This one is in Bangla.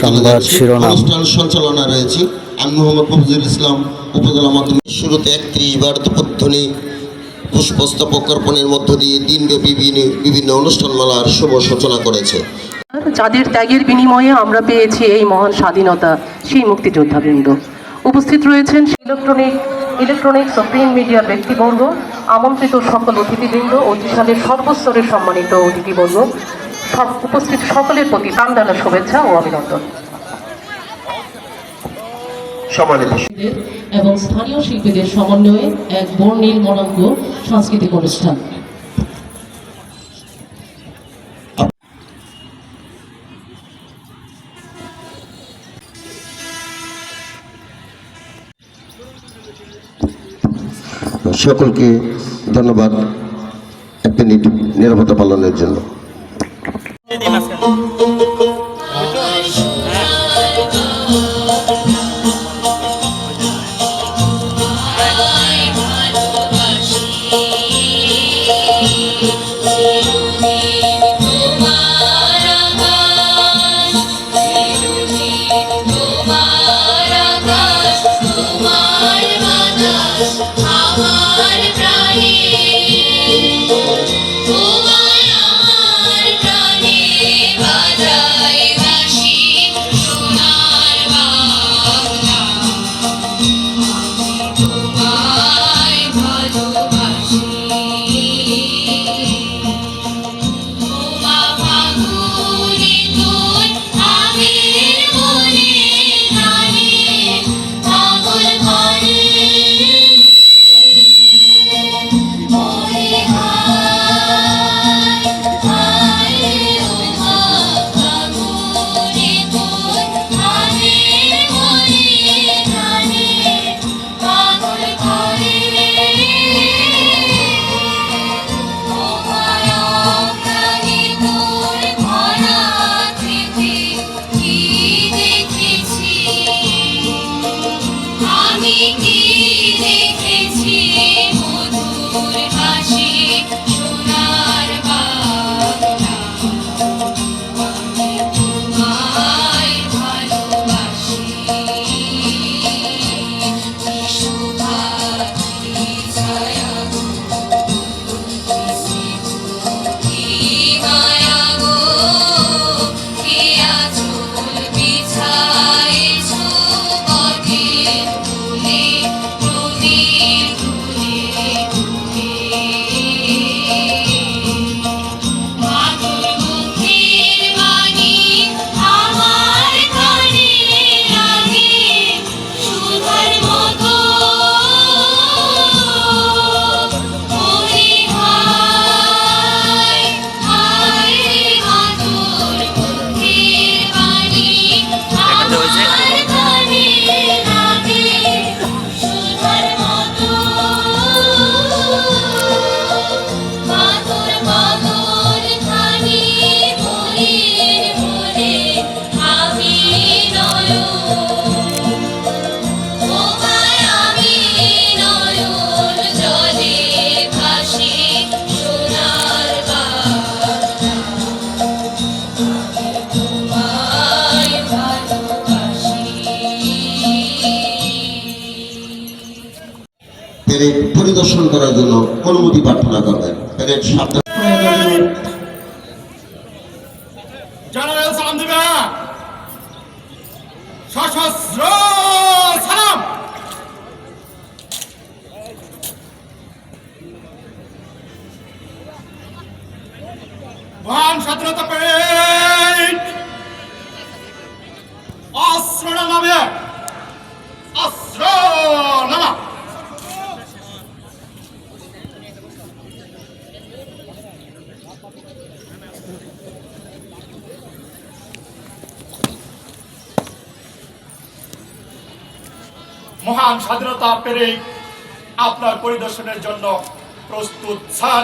সংবাদ শিরোনাম। অনুষ্ঠান সঞ্চালনা রয়েছে আমি মোহাম্মদ মফিজুল ইসলাম, উপজেলা মাধ্যমিক। শুরুতে 31 বার ধ্বনি পুষ্পস্তবক অর্পণের মধ্য দিয়ে দিনব্যাপী বিভিন্ন অনুষ্ঠানমালার শুভ সূচনা করেছে। যাদের ত্যাগের বিনিময়ে আমরা পেয়েছি এই মহান স্বাধীনতা, সেই মুক্তিযোদ্ধাবৃন্দ উপস্থিত রয়েছেন। ইলেকট্রনিক্স ও প্রিন্ট মিডিয়ার ব্যক্তিবর্গ, আমন্ত্রিত সকল অতিথিবৃন্দ, অতিশালের সর্বস্তরের সম্মানিত অতিথিবর্গ, উপস্থিত সকলের প্রতি প্রাণঢালা শুভেচ্ছা ও অভিনন্দন। এবং স্থানীয় শিল্পীদের সমন্বয়ে এক বর্ণিল মনাঙ্গ সাংস্কৃতিক অনুষ্ঠান। সকলকে ধন্যবাদ 1 মিনিট নিরাপত্তা পালনের জন্য। পরিদর্শন করার জন্য অনুমতি প্রার্থনা করবেন। সশস্ত্র সালাম। মহান স্বাধীনতা প্যারেড অস্ত্র নামাবে, অস্ত্র নামা। মহান স্বাধীনতা প্যারেড আপনার পরিদর্শনের জন্য প্রস্তুত স্যার।